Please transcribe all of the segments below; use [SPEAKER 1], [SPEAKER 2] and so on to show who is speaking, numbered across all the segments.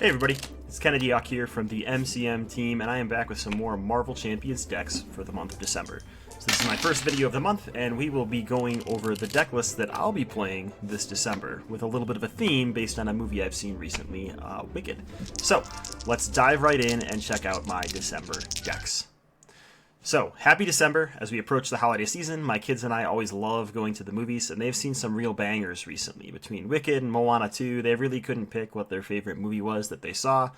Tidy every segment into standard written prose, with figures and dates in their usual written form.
[SPEAKER 1] Hey everybody, it's KennedyHawk here from the MCM team, and I am back with some more Marvel Champions decks for the month of December. So this is my first video of the month, and we will be going over the deck list that I'll be playing this December, with a little bit of a theme based on a movie I've seen recently, Wicked. So, let's dive right in and check out my December decks. So, happy December. As we approach the holiday season, my kids and I always love going to the movies, and they've seen some real bangers recently. Between Wicked and Moana 2, they really couldn't pick what their favorite movie was that they saw.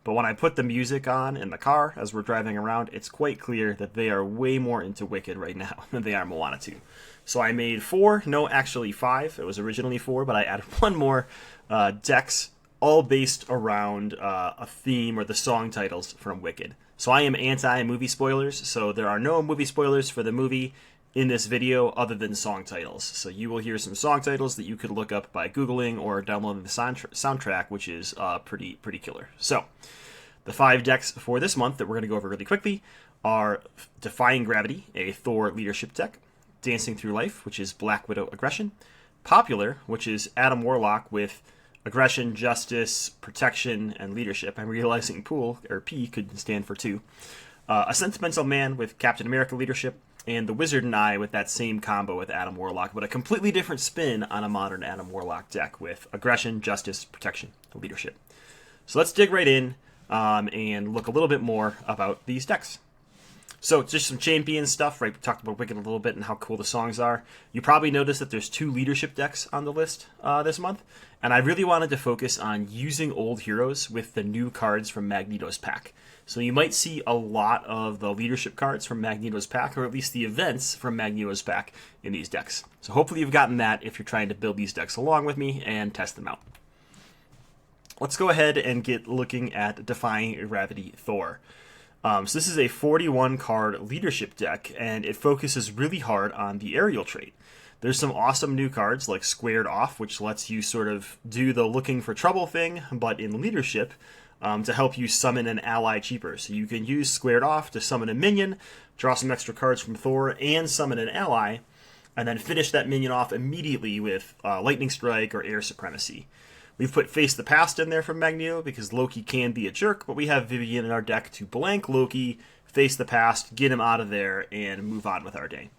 [SPEAKER 1] But when I put the music on in the car as we're driving around, it's quite clear that they are way more into Wicked right now than they are Moana 2. So I made 4, no, actually 5. It was originally 4, but I added one more decks, all based around a theme or the song titles from Wicked. So I am anti-movie spoilers, so there are no movie spoilers for the movie in this video other than song titles. So you will hear some song titles that you could look up by Googling or downloading the soundtrack, which is pretty killer. So the 5 decks for this month that we're going to go over really quickly are Defying Gravity, a Thor leadership deck, Dancing Through Life, which is Black Widow aggression, Popular, which is Adam Warlock with aggression, justice, protection, and leadership. I'm realizing P could stand for 2. A Sentimental Man with Captain America leadership, and The Wizard and I with that same combo with Adam Warlock, but a completely different spin on a modern Adam Warlock deck with aggression, justice, protection, and leadership. So let's dig right in and look a little bit more about these decks. So just some champion stuff, right? We talked about Wicked a little bit and how cool the songs are. You probably noticed that there's 2 leadership decks on the list this month, and I really wanted to focus on using old heroes with the new cards from Magneto's pack. So you might see a lot of the leadership cards from Magneto's pack, or at least the events from Magneto's pack in these decks. So hopefully you've gotten that if you're trying to build these decks along with me and test them out. Let's go ahead and get looking at Defying Gravity Thor. So this is a 41 card leadership deck, and it focuses really hard on the aerial trait. There's some awesome new cards like Squared Off, which lets you sort of do the looking for trouble thing, but in leadership, to help you summon an ally cheaper. So you can use Squared Off to summon a minion, draw some extra cards from Thor, and summon an ally, and then finish that minion off immediately with Lightning Strike or Air Supremacy. We've put Face the Past in there from Magneto because Loki can be a jerk, but we have Vivian in our deck to blank Loki, face the past, get him out of there, and move on with our day.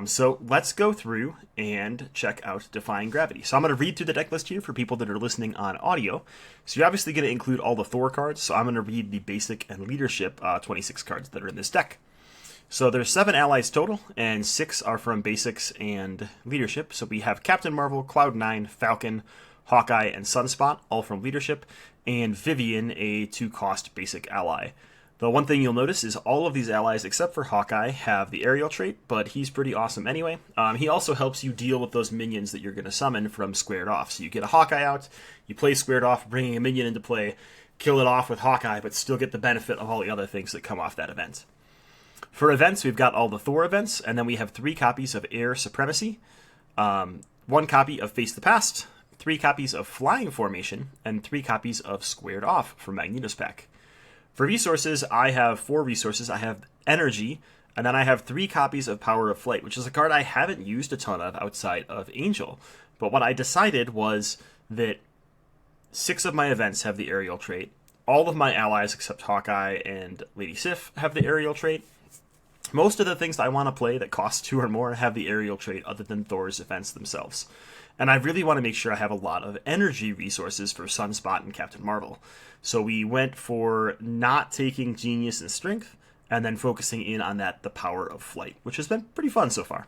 [SPEAKER 1] So let's go through and check out Defying Gravity. So I'm going to read through the deck list here for people that are listening on audio. So you're obviously going to include all the Thor cards, so I'm going to read the basic and leadership 26 cards that are in this deck. So there's 7 allies total, and 6 are from basics and leadership. So we have Captain Marvel, Cloud9, Falcon, Hawkeye, and Sunspot, all from leadership, and Vivian, a 2-cost basic ally. The one thing you'll notice is all of these allies, except for Hawkeye, have the aerial trait, but he's pretty awesome anyway. He also helps you deal with those minions that you're going to summon from Squared Off. So you get a Hawkeye out, you play Squared Off, bringing a minion into play, kill it off with Hawkeye, but still get the benefit of all the other things that come off that event. For events, we've got all the Thor events, and then we have 3 copies of Air Supremacy, 1 copy of Face the Past, 3 copies of Flying Formation, and 3 copies of Squared Off from Magneto's pack. For resources, I have 4 resources. I have Energy, and then I have 3 copies of Power of Flight, which is a card I haven't used a ton of outside of Angel. But what I decided was that 6 of my events have the aerial trait. All of my allies, except Hawkeye and Lady Sif, have the aerial trait. Most of the things I want to play that cost 2 or more have the aerial trait other than Thor's events themselves. And I really want to make sure I have a lot of energy resources for Sunspot and Captain Marvel. So we went for not taking Genius and Strength, and then focusing in on the Power of Flight, which has been pretty fun so far.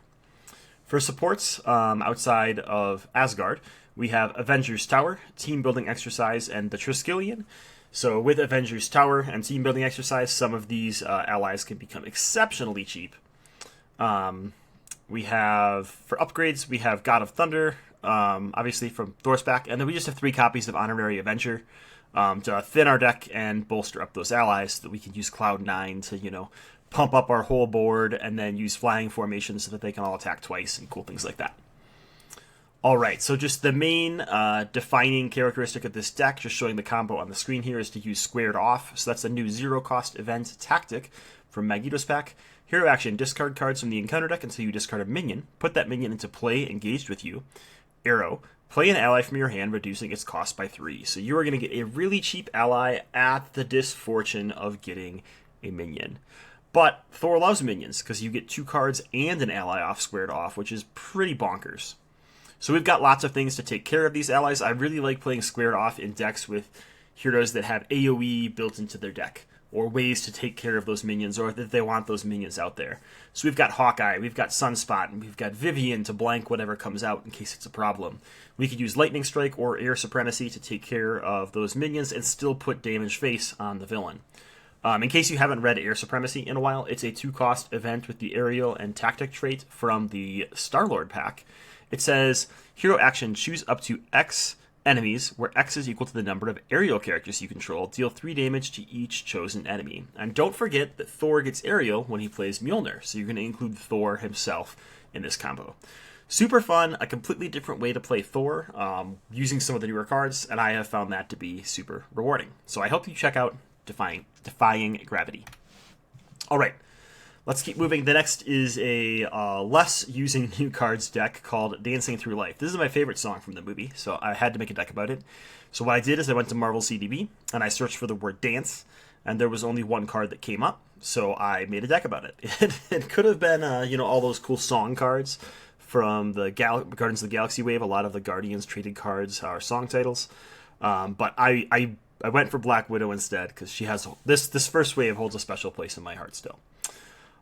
[SPEAKER 1] For supports, outside of Asgard, we have Avengers Tower, Team Building Exercise, and the Triskelion. So with Avengers Tower and Team Building Exercise, some of these allies can become exceptionally cheap. We have, for upgrades, we have God of Thunder, obviously from Thor's pack, and then we just have 3 copies of Honorary Avenger to thin our deck and bolster up those allies so that we can use Cloud9 to, pump up our whole board, and then use Flying Formation so that they can all attack twice and cool things like that. Alright, so just the main defining characteristic of this deck, just showing the combo on the screen here, is to use Squared Off. So that's a new 0-cost event tactic from Magneto's pack. Hero action, discard cards from the encounter deck until you discard a minion. Put that minion into play engaged with you. Arrow, play an ally from your hand, reducing its cost by 3. So you are going to get a really cheap ally at the disfortune of getting a minion. But Thor loves minions because you get 2 cards and an ally off squared off, which is pretty bonkers. So we've got lots of things to take care of these allies. I really like playing squared off in decks with heroes that have AoE built into their deck, or ways to take care of those minions, or that they want those minions out there. So we've got Hawkeye, we've got Sunspot, and we've got Vivian to blank whatever comes out in case it's a problem. We could use Lightning Strike or Air Supremacy to take care of those minions and still put damage face on the villain. In case you haven't read Air Supremacy in a while, it's a 2-cost event with the Aerial and Tactic trait from the Star-Lord pack. It says, hero action, choose up to X enemies, where X is equal to the number of aerial characters you control. Deal 3 damage to each chosen enemy. And don't forget that Thor gets aerial when he plays Mjolnir, so you're going to include Thor himself in this combo. Super fun, a completely different way to play Thor, using some of the newer cards, and I have found that to be super rewarding. So I hope you check out Defying Gravity. Alright, let's keep moving. The next is a less using new cards deck called Dancing Through Life. This is my favorite song from the movie, so I had to make a deck about it. So what I did is I went to Marvel CDB, and I searched for the word dance, and there was only one card that came up, so I made a deck about it. It could have been, all those cool song cards from the Guardians of the Galaxy wave. A lot of the Guardians traded cards are song titles, but I went for Black Widow instead because she has this first wave holds a special place in my heart still.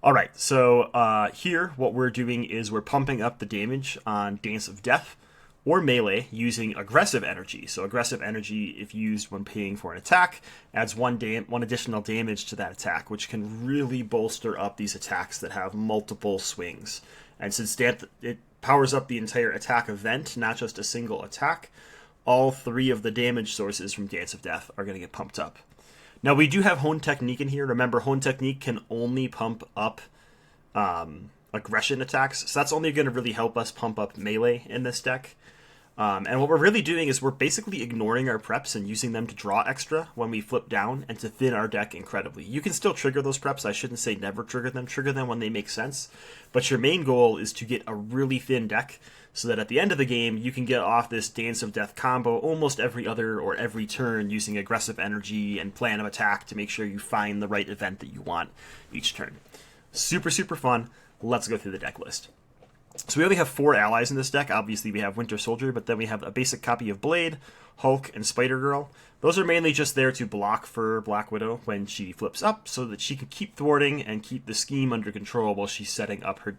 [SPEAKER 1] All right, so here what we're doing is we're pumping up the damage on Dance of Death or melee using aggressive energy. So aggressive energy, if used when paying for an attack, adds one additional damage to that attack, which can really bolster up these attacks that have multiple swings. And since it powers up the entire attack event, not just a single attack, all 3 of the damage sources from Dance of Death are going to get pumped up. Now, we do have Hone Technique in here. Remember, Hone Technique can only pump up aggression attacks, so that's only going to really help us pump up melee in this deck. And what we're really doing is we're basically ignoring our preps and using them to draw extra when we flip down and to thin our deck incredibly. You can still trigger those preps. I shouldn't say never trigger them when they make sense. But your main goal is to get a really thin deck so that at the end of the game, you can get off this Dance of Death combo almost every other or every turn using aggressive energy and plan of attack to make sure you find the right event that you want each turn. Super, super fun. Let's go through the deck list. So we only have 4 allies in this deck. Obviously, we have Winter Soldier, but then we have a basic copy of Blade, Hulk, and Spider-Girl. Those are mainly just there to block for Black Widow when she flips up so that she can keep thwarting and keep the scheme under control while she's setting up her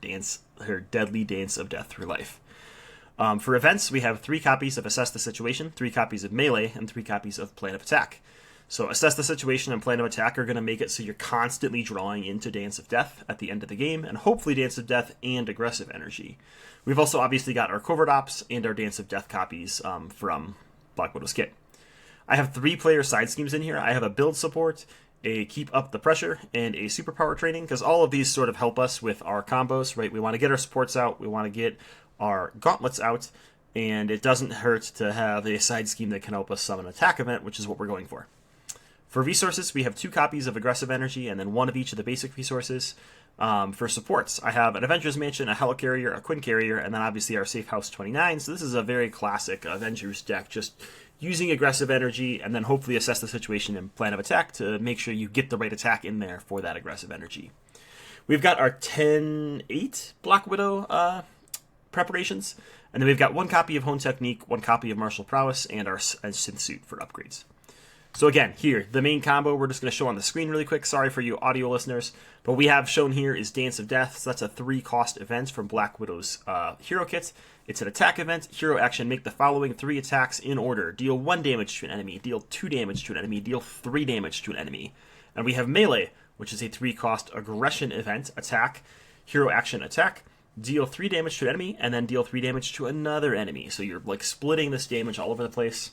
[SPEAKER 1] deadly Dance of Death Through Life. For events, we have 3 copies of Assess the Situation, 3 copies of Melee, and 3 copies of Plan of Attack. So Assess the Situation and Plan of Attack are going to make it so you're constantly drawing into Dance of Death at the end of the game, and hopefully Dance of Death and Aggressive Energy. We've also obviously got our Covert Ops and our Dance of Death copies from Black Widow's kit. I have 3 player side schemes in here. I have a Build Support, a Keep Up the Pressure, and a Superpower Training, because all of these sort of help us with our combos, right? We want to get our supports out, we want to get our gauntlets out, and it doesn't hurt to have a side scheme that can help us summon an attack event, which is what we're going for. For resources, we have 2 copies of Aggressive Energy and then 1 of each of the basic resources. For supports, I have an Avengers Mansion, a Helicarrier, a Quinn Carrier, and then obviously our Safe House 29. So this is a very classic Avengers deck, just using Aggressive Energy and then hopefully Assess the Situation and Plan of Attack to make sure you get the right attack in there for that Aggressive Energy. We've got our 10-8 Black Widow preparations, and then we've got 1 copy of Hone Technique, 1 copy of Martial Prowess, and our Synth Suit for upgrades. So again, here, the main combo we're just going to show on the screen really quick. Sorry for you audio listeners. But what we have shown here is Dance of Death. So that's a 3-cost event from Black Widow's hero kit. It's an attack event. Hero action, make the following 3 attacks in order. Deal 1 damage to an enemy. Deal 2 damage to an enemy. Deal 3 damage to an enemy. And we have Melee, which is a 3-cost aggression event. Attack, hero action, attack. Deal 3 damage to an enemy, and then deal 3 damage to another enemy. So you're like splitting this damage all over the place.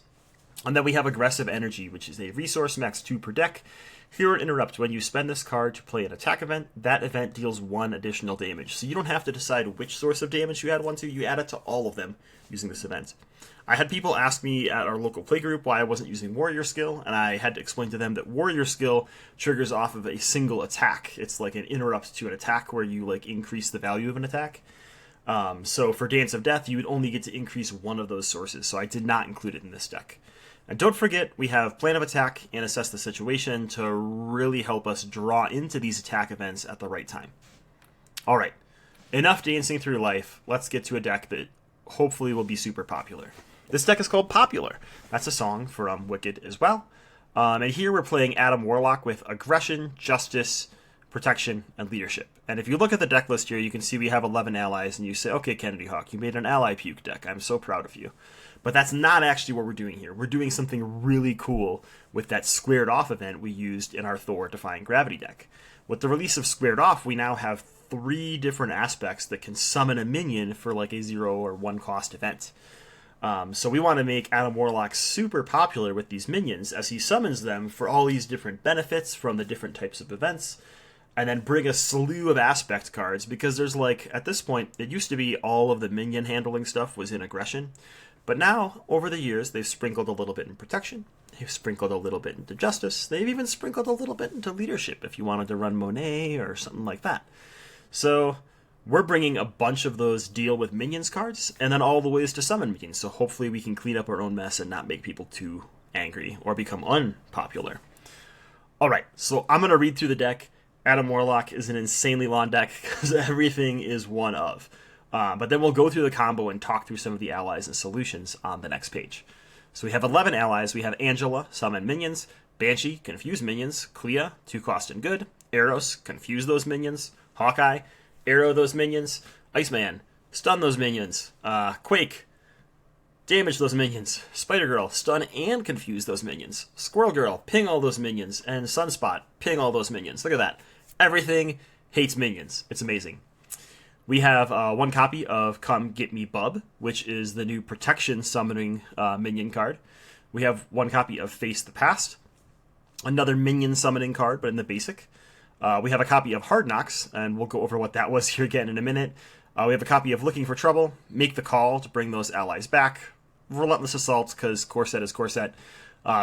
[SPEAKER 1] And then we have Aggressive Energy, which is a resource, max 2 per deck. Hero Interrupt, when you spend this card to play an attack event, that event deals 1 additional damage. So you don't have to decide which source of damage you add 1 to, you add it to all of them using this event. I had people ask me at our local playgroup why I wasn't using Warrior Skill, and I had to explain to them that Warrior Skill triggers off of a single attack. It's like an interrupt to an attack where you like increase the value of an attack. So for Dance of Death, you would only get to increase one of those sources, so I did not include it in this deck. And don't forget, we have Plan of Attack and Assess the Situation to really help us draw into these attack events at the right time. Alright, enough dancing through life. Let's get to a deck that hopefully will be super popular. This deck is called Popular. That's a song from Wicked as well. And here we're playing Adam Warlock with Aggression, Justice, Protection, and Leadership. And if you look at the deck list here, you can see we have 11 allies, and you say, okay, Kennedy Hawk, you made an ally puke deck. I'm so proud of you. But that's not actually what we're doing here. We're doing something really cool with that Squared Off event we used in our Thor Defying Gravity deck. With the release of Squared Off, we now have 3 different aspects that can summon a minion for like a 0 or 1 cost event. So we want to make Adam Warlock super popular with these minions as he summons them for all these different benefits from the different types of events, and then bring a slew of aspect cards, because there's like, at this point, it used to be all of the minion handling stuff was in Aggression, but now, over the years, they've sprinkled a little bit in Protection, they've sprinkled a little bit into Justice, they've even sprinkled a little bit into Leadership if you wanted to run Monet or something like that. So we're bringing a bunch of those deal with minions cards, and then all the ways to summon minions, so hopefully we can clean up our own mess and not make people too angry or become unpopular. Alright, so I'm going to read through the deck. Adam Warlock is an insanely long deck because everything is one of. But then we'll go through the combo and talk through some of the allies and solutions on the next page. So we have 11 allies. We have Angela, summon minions. Banshee, confuse minions. Clea, 2 cost and good. Eros, confuse those minions. Hawkeye, arrow those minions. Iceman, stun those minions. Quake, damage those minions. Spider-Girl, stun and confuse those minions. Squirrel Girl, ping all those minions. And Sunspot, ping all those minions. Look at that. Everything hates minions. It's amazing. We have 1 copy of Come Get Me Bub, which is the new protection summoning minion card. We have 1 copy of Face the Past, another minion summoning card, but in the basic. We have a copy of Hard Knocks, and we'll go over what that was here again in a minute. We have a copy of Looking for Trouble, Make the Call to bring those allies back, Relentless Assault, because Corset is Corset,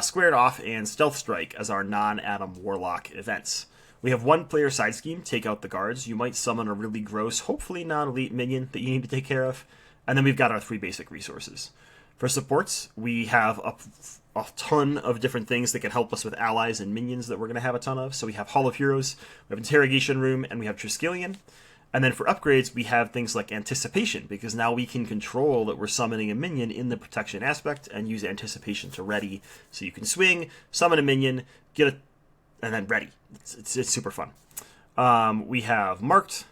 [SPEAKER 1] Squared Off, and Stealth Strike as our non-Adam Warlock events. We have 1 player side scheme, take out the guards. You might summon a really gross, hopefully non-elite minion that you need to take care of. And then we've got our 3 basic resources. For supports, we have a ton of different things that can help us with allies and minions that we're going to have a ton of. So we have Hall of Heroes, we have Interrogation Room, and we have Triskelion. And then for upgrades, we have things like Anticipation, because now we can control that we're summoning a minion in the protection aspect and use Anticipation to ready. So you can swing, summon a minion, and then ready. It's super fun. We have Marked,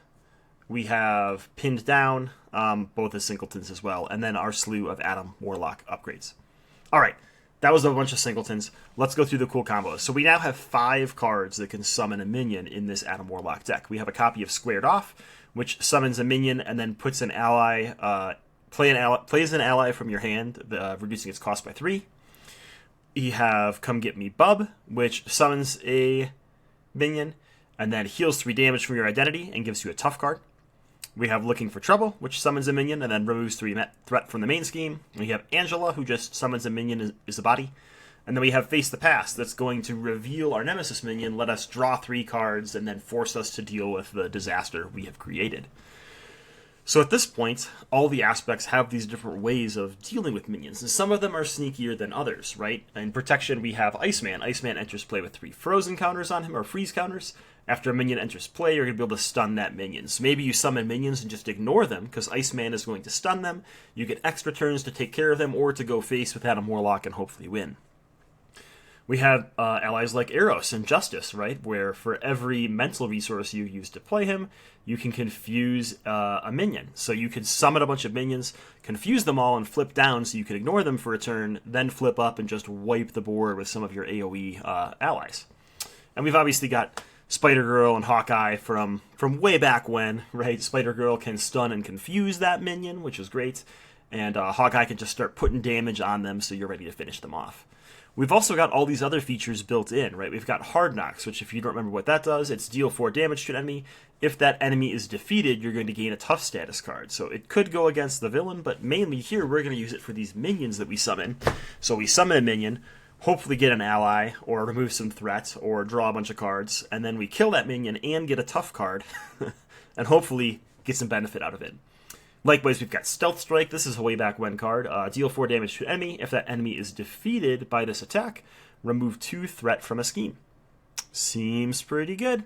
[SPEAKER 1] we have Pinned Down, both as singletons as well, and then our slew of Adam Warlock upgrades. Alright, that was a bunch of singletons. Let's go through the cool combos. So we now have 5 cards that can summon a minion in this Adam Warlock deck. We have a copy of Squared Off, which summons a minion and then puts an ally, plays an ally from your hand, reducing its cost by 3. You have Come Get Me Bub, which summons a minion and then heals 3 damage from your identity and gives you a tough card. We have Looking for Trouble, which summons a minion and then removes 3 threat from the main scheme. We have Angela, who just summons a minion as a body. And then we have Face the Past, that's going to reveal our Nemesis minion, let us draw 3 cards, and then force us to deal with the disaster we have created. So at this point, all the aspects have these different ways of dealing with minions, and some of them are sneakier than others, right? In Protection, we have Iceman. Iceman enters play with 3 frozen counters on him, or freeze counters. After a minion enters play, you're going to be able to stun that minion. So maybe you summon minions and just ignore them, because Iceman is going to stun them. You get extra turns to take care of them, or to go face with Adam Warlock and hopefully win. We have allies like Eros and Justice, right? Where for every mental resource you use to play him, you can confuse a minion. So you could summon a bunch of minions, confuse them all, and flip down so you can ignore them for a turn, then flip up and just wipe the board with some of your AoE allies. And we've obviously got Spider-Girl and Hawkeye from way back when, right? Spider-Girl can stun and confuse that minion, which is great. And Hawkeye can just start putting damage on them so you're ready to finish them off. We've also got all these other features built in, right? We've got Hard Knocks, which if you don't remember what that does, it's deal 4 damage to an enemy. If that enemy is defeated, you're going to gain a tough status card. So it could go against the villain, but mainly here we're going to use it for these minions that we summon. So we summon a minion, hopefully get an ally, or remove some threat, or draw a bunch of cards, and then we kill that minion and get a tough card, and hopefully get some benefit out of it. Likewise, we've got Stealth Strike. This is a way back when card. Deal 4 damage to an enemy. If that enemy is defeated by this attack, remove 2 threat from a scheme. Seems pretty good.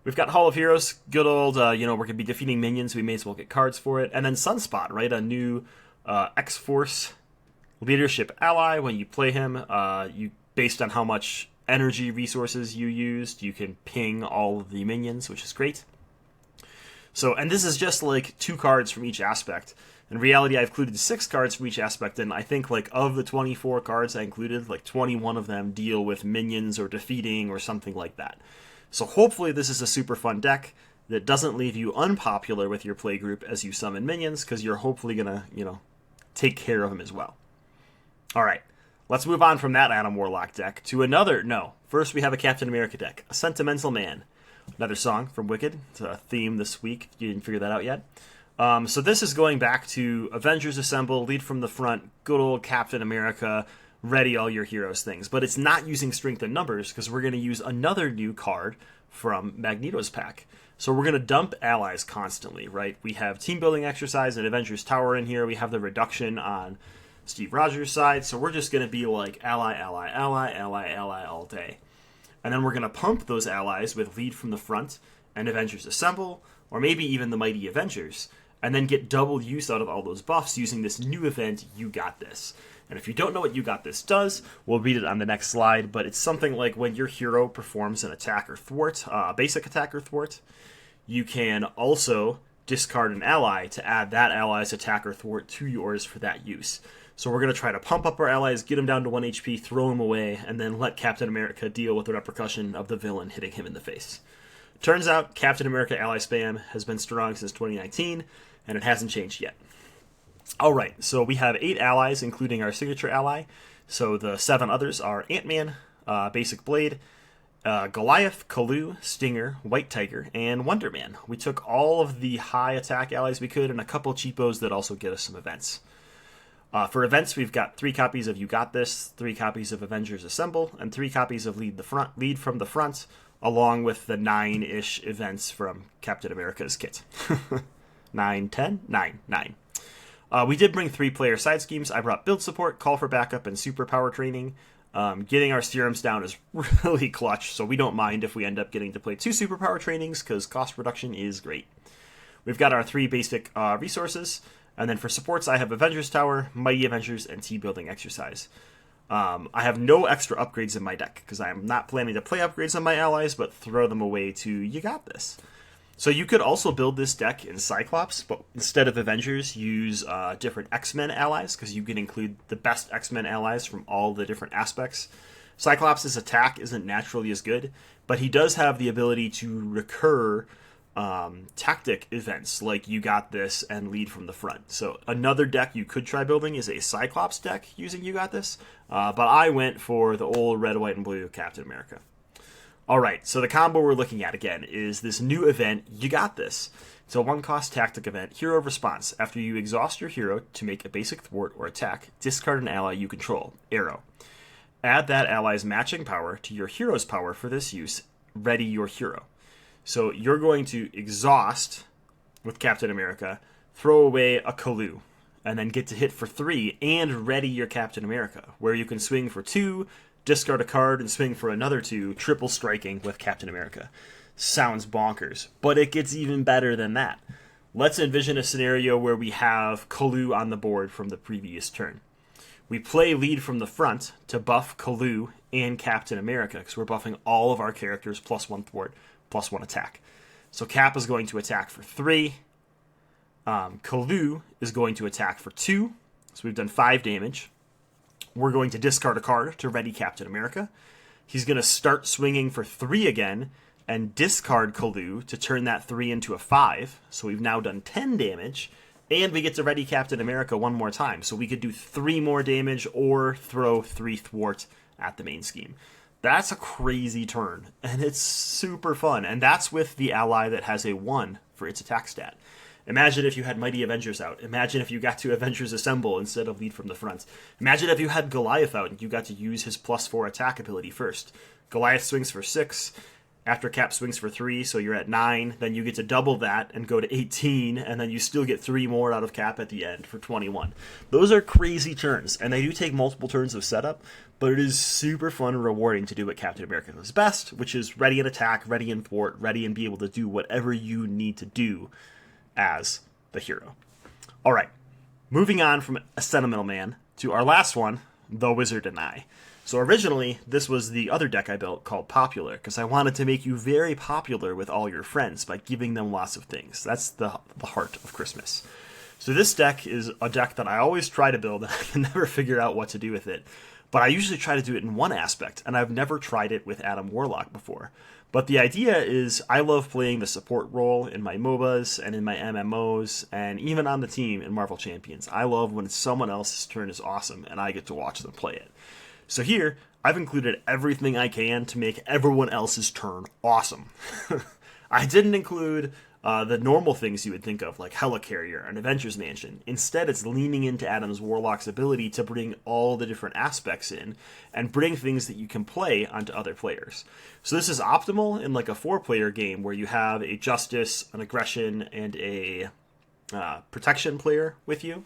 [SPEAKER 1] We've got Hall of Heroes. Good old, we're going to be defeating minions. We may as well get cards for it. And then Sunspot, right? A new X-Force leadership ally. When you play him, you based on how much energy resources you used, you can ping all of the minions, which is great. So, and this is just like 2 cards from each aspect. In reality, I've included 6 cards from each aspect, and I think like of the 24 cards I included, like 21 of them deal with minions or defeating or something like that. So hopefully this is a super fun deck that doesn't leave you unpopular with your playgroup as you summon minions, because you're hopefully going to, take care of them as well. All right, let's move on from that Adam Warlock deck to another. No, first we have a Captain America deck, a Sentimental Man. Another song from Wicked. It's a theme this week. You didn't figure that out yet. So this is going back to Avengers Assemble, lead from the front, good old Captain America, ready all your heroes things. But it's not using strength and numbers because we're going to use another new card from Magneto's pack. So we're going to dump allies constantly, right? We have Team Building Exercise and Avengers Tower in here. We have the reduction on Steve Rogers' side. So we're just going to be like ally, ally, ally, ally, ally all day. And then we're going to pump those allies with Lead from the Front and Avengers Assemble, or maybe even the Mighty Avengers, and then get double use out of all those buffs using this new event, You Got This. And if you don't know what You Got This does, we'll read it on the next slide, but it's something like when your hero performs an attack or thwart, basic attack or thwart, you can also discard an ally to add that ally's attack or thwart to yours for that use. So we're going to try to pump up our allies, get them down to 1 HP, throw them away, and then let Captain America deal with the repercussion of the villain hitting him in the face. Turns out, Captain America ally spam has been strong since 2019, and it hasn't changed yet. Alright, so we have 8 allies, including our signature ally. So the 7 others are Ant-Man, Basic Blade, Goliath, Kalu, Stinger, White Tiger, and Wonder Man. We took all of the high attack allies we could, and a couple cheapos that also get us some events. For events, we've got 3 copies of You Got This, 3 copies of Avengers Assemble, and 3 copies of Lead from the Front, along with the 9-ish events from Captain America's kit. 9, 10? 9. We did bring 3 player side schemes. I brought Build Support, Call for Backup, and Superpower Training. Getting our serums down is really clutch, so we don't mind if we end up getting to play 2 Superpower Trainings, because cost reduction is great. We've got our 3 basic resources. And then for supports, I have Avengers Tower, Mighty Avengers, and Team Building Exercise. I have no extra upgrades in my deck, because I am not planning to play upgrades on my allies, but throw them away to You Got This. So you could also build this deck in Cyclops, but instead of Avengers, use different X-Men allies, because you can include the best X-Men allies from all the different aspects. Cyclops' attack isn't naturally as good, but he does have the ability to recur tactic events like You Got This and Lead from the Front. So another deck you could try building is a Cyclops deck using You Got This, but I went for the old red, white, and blue Captain America. Alright, so the combo we're looking at again is this new event, You Got This. It's a 1-cost tactic event, Hero Response. After you exhaust your hero to make a basic thwart or attack, discard an ally you control, Arrow. Add that ally's matching power to your hero's power for this use, Ready Your Hero. So you're going to exhaust with Captain America, throw away a Kalu, and then get to hit for 3 and ready your Captain America, where you can swing for 2, discard a card, and swing for another 2, triple striking with Captain America. Sounds bonkers, but it gets even better than that. Let's envision a scenario where we have Kalu on the board from the previous turn. We play Lead from the Front to buff Kalu and Captain America, because we're buffing all of our characters plus 1 thwart, plus 1 attack. So Cap is going to attack for 3. Kalu is going to attack for 2. So we've done 5 damage. We're going to discard a card to ready Captain America. He's going to start swinging for 3 again and discard Kalu to turn that 3 into a 5. So we've now done 10 damage. And we get to ready Captain America 1 more time. So we could do 3 more damage or throw 3 thwart at the main scheme. That's a crazy turn, and it's super fun. And that's with the ally that has a 1 for its attack stat. Imagine if you had Mighty Avengers out. Imagine if you got to Avengers Assemble instead of Lead from the Front. Imagine if you had Goliath out and you got to use his +4 attack ability first. Goliath swings for 6. after cap swings for 3, so you're at 9, then you get to double that and go to 18, and then you still get 3 more out of cap at the end for 21. Those are crazy turns, and they do take multiple turns of setup, but it is super fun and rewarding to do what Captain America does best, which is ready and attack, ready and thwart, ready and be able to do whatever you need to do as the hero. All right, moving on from a sentimental man to our last one, the Wizard and I. So originally, this was the other deck I built called Popular, because I wanted to make you very popular with all your friends by giving them lots of things. That's the heart of Christmas. So this deck is a deck that I always try to build, and I can never figure out what to do with it. But I usually try to do it in one aspect, and I've never tried it with Adam Warlock before. But the idea is I love playing the support role in my MOBAs and in my MMOs, and even on the team in Marvel Champions. I love when someone else's turn is awesome, and I get to watch them play it. So here, I've included everything I can to make everyone else's turn awesome. I didn't include the normal things you would think of, like Helicarrier and Avengers Mansion. Instead, it's leaning into Adam's Warlock's ability to bring all the different aspects in and bring things that you can play onto other players. So this is optimal in like a 4-player game where you have a Justice, an Aggression, and a Protection player with you,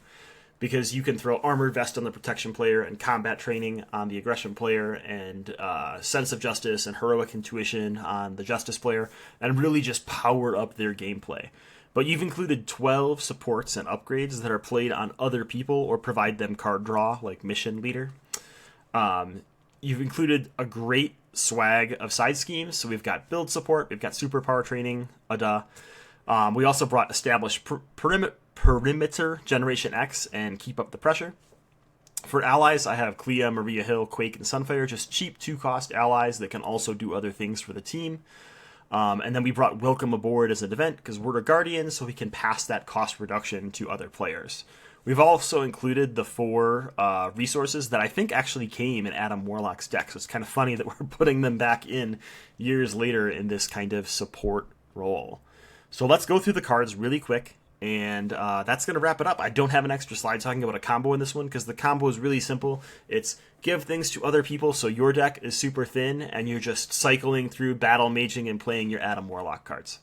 [SPEAKER 1] because you can throw Armored Vest on the Protection player and Combat Training on the Aggression player and Sense of Justice and Heroic Intuition on the Justice player and really just power up their gameplay. But you've included 12 supports and upgrades that are played on other people or provide them card draw, like Mission Leader. You've included a great swag of side schemes, so we've got Build Support, we've got Superpower Training, we also brought Established Perimeter Generation X and Keep Up the Pressure. For allies, I have Clea, Maria Hill, Quake, and Sunfire, just cheap 2-cost allies that can also do other things for the team. And then we brought Welcome Aboard as an event because we're a Guardian, so we can pass that cost reduction to other players. We've also included the 4 resources that I think actually came in Adam Warlock's deck, so it's kind of funny that we're putting them back in years later in this kind of support role. So let's go through the cards really quick. And that's going to wrap it up. I don't have an extra slide talking about a combo in this one because the combo is really simple. It's give things to other people so your deck is super thin and you're just cycling through battle maging and playing your Adam Warlock cards.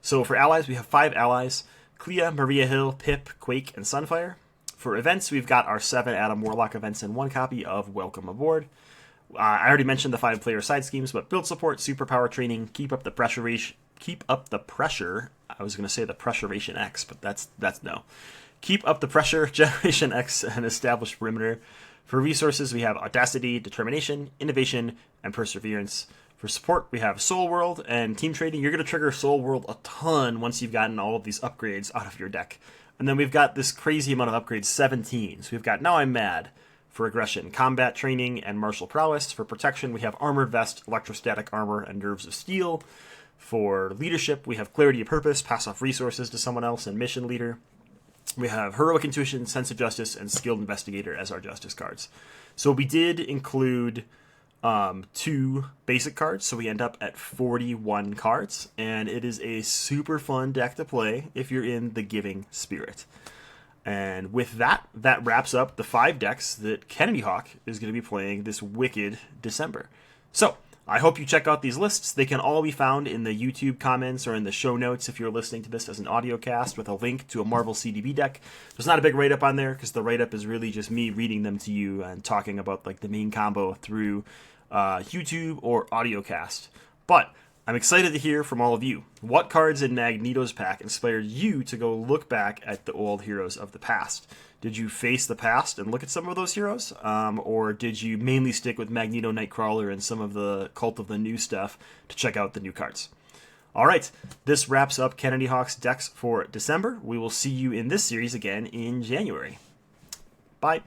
[SPEAKER 1] So for allies, we have 5 allies: Clea, Maria Hill, Pip, Quake, and Sunfire. For events, we've got our 7 Adam Warlock events and 1 copy of Welcome Aboard. I already mentioned the 5-player side schemes, but Build Support, Superpower Training, Keep Up the Pressure. I was going to say the Pressuration X, but that's no. Keep Up the Pressure, Generation X, and Established Perimeter. For resources, we have Audacity, Determination, Innovation, and Perseverance. For support, we have Soul World and Team Trading. You're going to trigger Soul World a ton once you've gotten all of these upgrades out of your deck. And then we've got this crazy amount of upgrades, 17. So we've got Now I'm Mad for Aggression, Combat Training, and Martial Prowess. For Protection, we have Armored Vest, Electrostatic Armor, and Nerves of Steel. For leadership, we have Clarity of Purpose, pass off resources to someone else, and Mission Leader. We have Heroic Intuition, Sense of Justice, and Skilled Investigator as our Justice cards. So we did include 2 basic cards, so we end up at 41 cards, and it is a super fun deck to play if you're in the giving spirit. And with that wraps up the 5 decks that KennedyHawk is going to be playing this wicked December. So I hope you check out these lists. They can all be found in the YouTube comments or in the show notes if you're listening to this as an audio cast with a link to a Marvel CDB deck. There's not a big write-up on there because the write-up is really just me reading them to you and talking about like the main combo through YouTube or audiocast. But I'm excited to hear from all of you. What cards in Magneto's pack inspired you to go look back at the old heroes of the past? Did you face the past and look at some of those heroes? Or did you mainly stick with Magneto, Nightcrawler, and some of the Cult of the New stuff to check out the new cards? All right, this wraps up KennedyHawk's decks for December. We will see you in this series again in January. Bye.